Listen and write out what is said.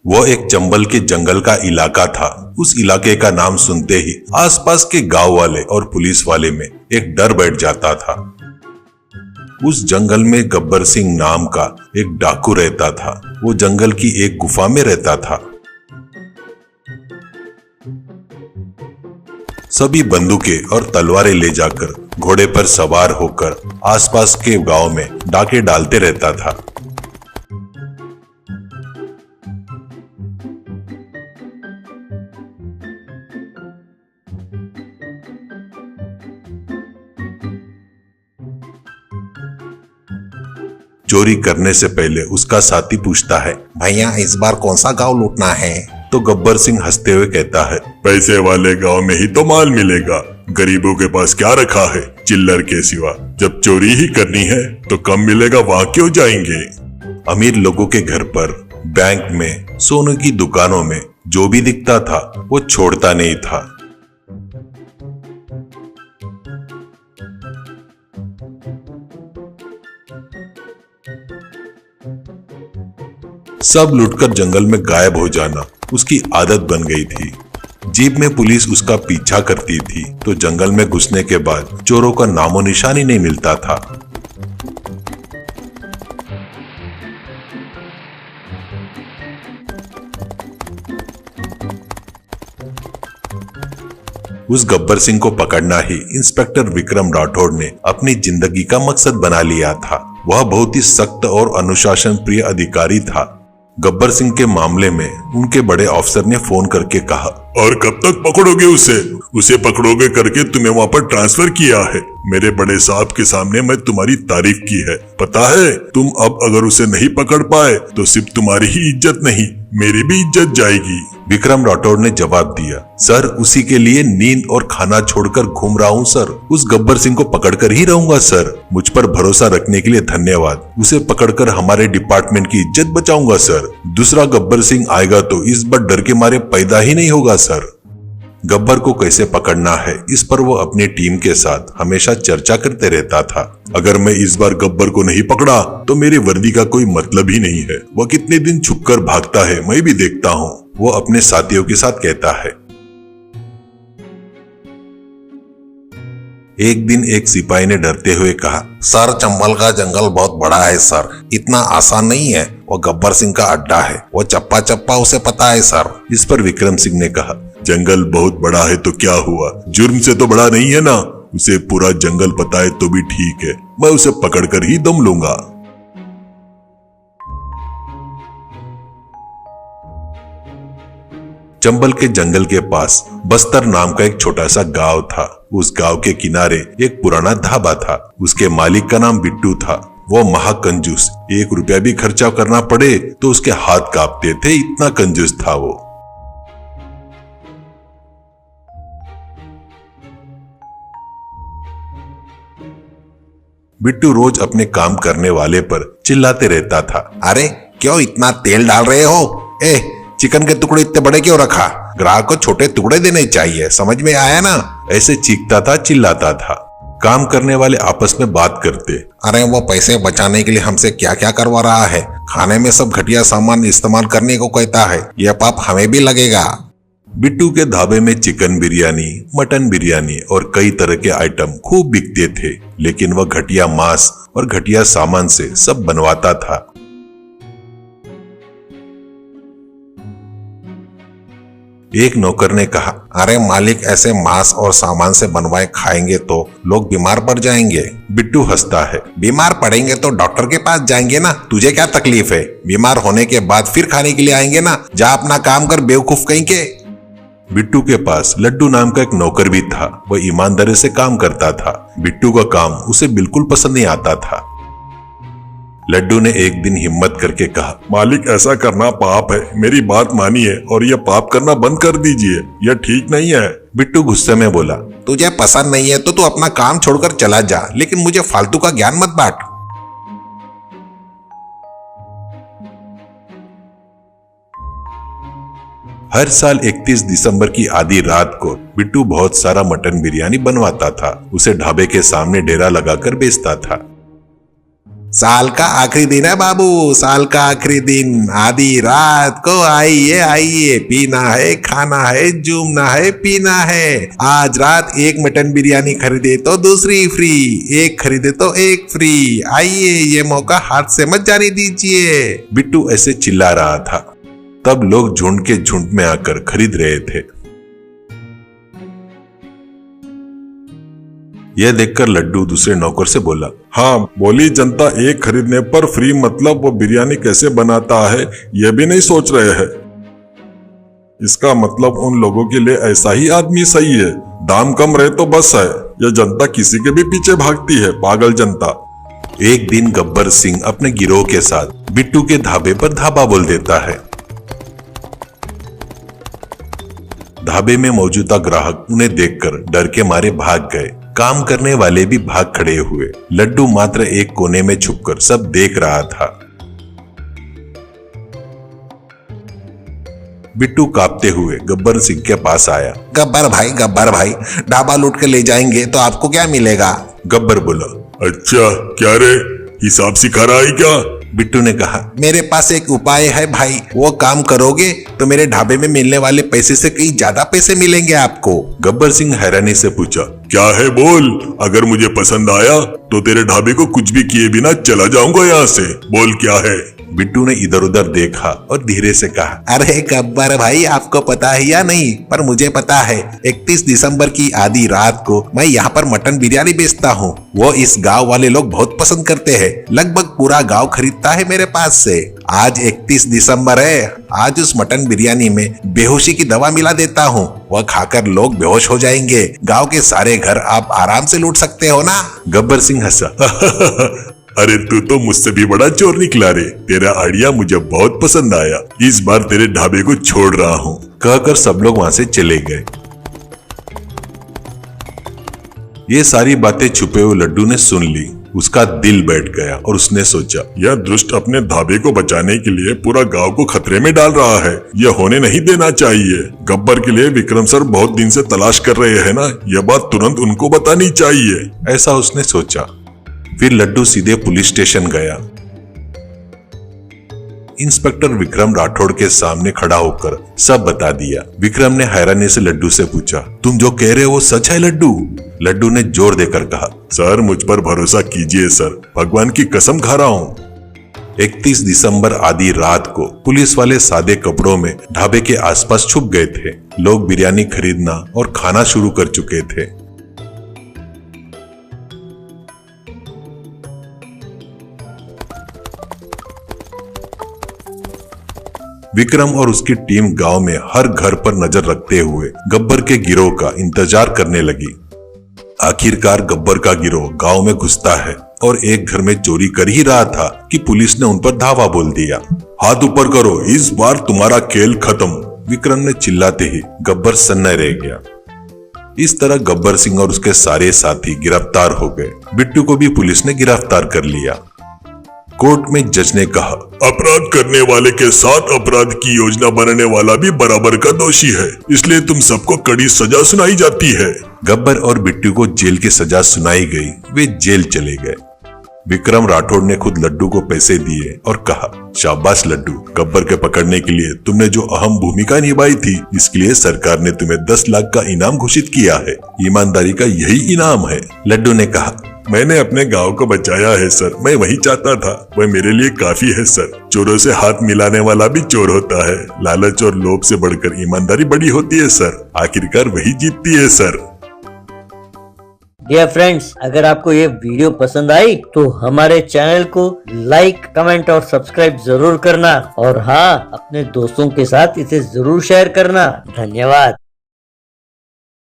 वो एक चंबल के जंगल का इलाका था। उस इलाके का नाम सुनते ही आसपास के गांव वाले और पुलिस वाले में एक डर बैठ जाता था। उस जंगल में गब्बर सिंह नाम का एक डाकू रहता था। वो जंगल की एक गुफा में रहता था। सभी बंदूकें और तलवारें ले जाकर घोड़े पर सवार होकर आसपास के गांव में डाके डालते रहता था। चोरी करने से पहले उसका साथी पूछता है, भैया इस बार कौन सा गांव लूटना है? तो गब्बर सिंह हंसते हुए कहता है, पैसे वाले गांव में ही तो माल मिलेगा, गरीबों के पास क्या रखा है चिल्लर के सिवा। जब चोरी ही करनी है तो कम मिलेगा, वहाँ क्यों जाएंगे। अमीर लोगों के घर पर, बैंक में, सोने की दुकानों में जो भी दिखता था वो छोड़ता नहीं था। सब लुटकर जंगल में गायब हो जाना उसकी आदत बन गई थी। जीप में पुलिस उसका पीछा करती थी तो जंगल में घुसने के बाद चोरों का नामो निशान ही नहीं मिलता था। उस गब्बर सिंह को पकड़ना ही इंस्पेक्टर विक्रम राठौड़ ने अपनी जिंदगी का मकसद बना लिया था। वह बहुत ही सख्त और अनुशासन प्रिय अधिकारी था। गब्बर सिंह के मामले में उनके बड़े अफसर ने फोन करके कहा, और कब तक पकड़ोगे उसे पकड़ोगे करके तुम्हें वहाँ पर ट्रांसफर किया है। मेरे बड़े साहब के सामने मैं तुम्हारी तारीफ की है। पता है तुम अब अगर उसे नहीं पकड़ पाए तो सिर्फ तुम्हारी ही इज्जत नहीं, मेरी भी इज्जत जाएगी। विक्रम राठौड़ ने जवाब दिया, सर उसी के लिए नींद और खाना छोड़कर घूम रहा हूँ सर। उस गब्बर सिंह को पकड़कर ही रहूंगा सर। मुझ पर भरोसा रखने के लिए धन्यवाद। उसे पकड़कर हमारे डिपार्टमेंट की इज्जत बचाऊंगा सर। दूसरा गब्बर सिंह आएगा तो इस बार डर के मारे पैदा ही नहीं होगा सर। गब्बर को कैसे पकड़ना है इस पर वो अपनी टीम के साथ हमेशा चर्चा करते रहता था। अगर मैं इस बार गब्बर को नहीं पकड़ा तो मेरी वर्दी का कोई मतलब ही नहीं है। वह कितने दिन छुपकर भागता है मैं भी देखता हूँ, वो अपने साथियों के साथ कहता है। एक दिन एक सिपाही ने डरते हुए कहा, सर चंबल का जंगल बहुत बड़ा है सर, इतना आसान नहीं है। वो गब्बर सिंह का अड्डा है, वो चप्पा चप्पा उसे पता है सर। इस पर विक्रम सिंह ने कहा, जंगल बहुत बड़ा है तो क्या हुआ, जुर्म से तो बड़ा नहीं है ना। उसे पूरा जंगल पता है तो भी ठीक है, मैं उसे पकड़कर ही दम लूंगा। चंबल के जंगल के पास बस्तर नाम का एक छोटा सा गांव था। उस गांव के किनारे एक पुराना ढाबा था। उसके मालिक का नाम बिट्टू था। वो महाकंजूस, 1 रुपया भी खर्चा करना पड़े तो उसके हाथ कांपते थे, इतना कंजूस था वो। बिट्टू रोज अपने काम करने वाले पर चिल्लाते रहता था, अरे क्यों इतना तेल डाल रहे हो? चिकन के टुकड़े इतने बड़े क्यों रखा? ग्राहक को छोटे टुकड़े देने चाहिए, समझ में आया ना? ऐसे चीखता था, चिल्लाता था। काम करने वाले आपस में बात करते, अरे वो पैसे बचाने के लिए हमसे क्या क्या करवा रहा है, खाने में सब घटिया सामान इस्तेमाल करने को कहता है, यह पाप हमें भी लगेगा। बिट्टू के ढाबे में चिकन बिरयानी, मटन बिरयानी और कई तरह के आइटम खूब बिकते थे, लेकिन वह घटिया मांस और घटिया सामान से सब बनवाता था। एक नौकर ने कहा, अरे मालिक ऐसे मांस और सामान से बनवाए खाएंगे तो लोग बीमार पड़ जाएंगे। बिट्टू हंसता है, बीमार पड़ेंगे तो डॉक्टर के पास जाएंगे ना, तुझे क्या तकलीफ है? बीमार होने के बाद फिर खाने के लिए आएंगे ना, जा अपना काम कर बेवकूफ कहीं के। बिट्टू के पास लड्डू नाम का एक नौकर भी था। वह ईमानदारी से काम करता था। बिट्टू का काम उसे बिल्कुल पसंद नहीं आता था। लड्डू ने एक दिन हिम्मत करके कहा, मालिक ऐसा करना पाप है, मेरी बात मानिए और यह पाप करना बंद कर दीजिए, यह ठीक नहीं है। बिट्टू गुस्से में बोला, तुझे पसंद नहीं है तो तू अपना काम छोड़कर चला जा, लेकिन मुझे फालतू का ज्ञान मत बांट। हर साल 31 दिसंबर की आधी रात को बिट्टू बहुत सारा मटन बिरयानी बनवाता था। उसे ढाबे के सामने डेरा लगाकर बेचता था। साल का आखिरी दिन है बाबू, साल का आखिरी दिन, आधी रात को आइए आइए, पीना है, खाना है, जूमना है, पीना है। आज रात एक मटन बिरयानी खरीदे तो दूसरी फ्री, एक खरीदे तो एक फ्री। आइए, ये मौका हाथ से मत जाने दीजिए। बिट्टू ऐसे चिल्ला रहा था। तब लोग झुंड के झुंड में आकर खरीद रहे थे। यह देखकर लड्डू दूसरे नौकर से बोला, हाँ, बोली जनता एक खरीदने पर फ्री मतलब वो बिरयानी कैसे बनाता है यह भी नहीं सोच रहे हैं। इसका मतलब उन लोगों के लिए ऐसा ही आदमी सही है, दाम कम रहे तो बस है। यह जनता किसी के भी पीछे भागती है, पागल जनता। एक दिन गब्बर सिंह अपने गिरोह के साथ बिट्टू के ढाबे पर धाबा बोल देता है। ढाबे में मौजूदा ग्राहक उन्हें देखकर डर के मारे भाग गए। काम करने वाले भी भाग खड़े हुए। लड्डू मात्र एक कोने में छुपकर सब देख रहा था। बिट्टू कांपते हुए गब्बर सिंह के पास आया। गब्बर भाई, ढाबा लूट के ले जाएंगे तो आपको क्या मिलेगा? गब्बर बोला, अच्छा क्या रे, हिसाब सिखा रहा है क्या? बिट्टू ने कहा, मेरे पास एक उपाय है भाई, वो काम करोगे तो मेरे ढाबे में मिलने वाले पैसे से कहीं ज्यादा पैसे मिलेंगे आपको। गब्बर सिंह हैरानी से पूछा, क्या है बोल, अगर मुझे पसंद आया तो तेरे ढाबे को कुछ भी किए बिना चला जाऊंगा यहाँ से, बोल क्या है? बिट्टू ने इधर उधर देखा और धीरे से कहा, अरे गब्बर भाई, आपको पता है या नहीं, पर मुझे पता है 31 दिसंबर की आधी रात को मैं यहाँ पर मटन बिरयानी बेचता हूँ। वो इस गांव वाले लोग बहुत पसंद करते हैं, लगभग पूरा गांव खरीदता है मेरे पास से। आज 31 दिसंबर है, आज उस मटन बिरयानी में बेहोशी की दवा मिला देता हूँ, वह खाकर लोग बेहोश हो जाएंगे। गांव के सारे घर आप आराम से लूट सकते हो ना। गब्बर सिंह हंसा, अरे तू तो मुझसे भी बड़ा चोर निकला रे, तेरा आइडिया मुझे बहुत पसंद आया, इस बार तेरे ढाबे को छोड़ रहा हूँ। कहकर सब लोग वहां से चले गए। ये सारी बातें छुपे हुए लड्डू ने सुन ली। उसका दिल बैठ गया और उसने सोचा, यह दुष्ट अपने ढाबे को बचाने के लिए पूरा गांव को खतरे में डाल रहा है, यह होने नहीं देना चाहिए। गब्बर के लिए विक्रम सर बहुत दिन से तलाश कर रहे हैं ना, यह बात तुरंत उनको बतानी चाहिए, ऐसा उसने सोचा। फिर लड्डू सीधे पुलिस स्टेशन गया। इंस्पेक्टर विक्रम राठौड़ के सामने खड़ा होकर सब बता दिया। विक्रम ने हैरानी से लड्डू से पूछा, तुम जो कह रहे हो वो सच है लड्डू? लड्डू ने जोर देकर कहा, सर मुझ पर भरोसा कीजिए सर, भगवान की कसम खा रहा हूँ। 31 दिसंबर आधी रात को पुलिस वाले सादे कपड़ों में ढाबे के आसपास छुप गए थे। लोग बिरयानी खरीदना और खाना शुरू कर चुके थे। विक्रम और उसकी टीम गांव में हर घर पर नजर रखते हुए गब्बर के गिरोह का इंतजार करने लगी। आखिरकार गब्बर का गिरोह गांव में घुसता है और एक घर में चोरी कर ही रहा था कि पुलिस ने उन पर धावा बोल दिया। हाथ ऊपर करो, इस बार तुम्हारा खेल खत्म, विक्रम ने चिल्लाते ही गब्बर सन्ना रह गया। इस तरह गब्बर सिंह और उसके सारे साथी गिरफ्तार हो गए। बिट्टू को भी पुलिस ने गिरफ्तार कर लिया। कोर्ट में जज ने कहा, अपराध करने वाले के साथ अपराध की योजना बनाने वाला भी बराबर का दोषी है, इसलिए तुम सबको कड़ी सजा सुनाई जाती है। गब्बर और बिट्टू को जेल की सजा सुनाई गई। वे जेल चले गए। विक्रम राठौड़ ने खुद लड्डू को पैसे दिए और कहा, शाबाश लड्डू, गब्बर के पकड़ने के लिए तुमने जो अहम भूमिका निभाई थी, इसके लिए सरकार ने तुम्हें 10 लाख का इनाम घोषित किया है। ईमानदारी का यही इनाम है। लड्डू ने कहा, मैंने अपने गांव को बचाया है सर, मैं वही चाहता था, वह मेरे लिए काफी है सर। चोरों से हाथ मिलाने वाला भी चोर होता है, लालच और लोभ से बढ़कर ईमानदारी बड़ी होती है सर, आखिरकार वही जीतती है सर। डियर फ्रेंड्स, अगर आपको ये वीडियो पसंद आई तो हमारे चैनल को लाइक, कमेंट और सब्सक्राइब जरूर करना और हाँ, अपने दोस्तों के साथ इसे जरूर शेयर करना। धन्यवाद।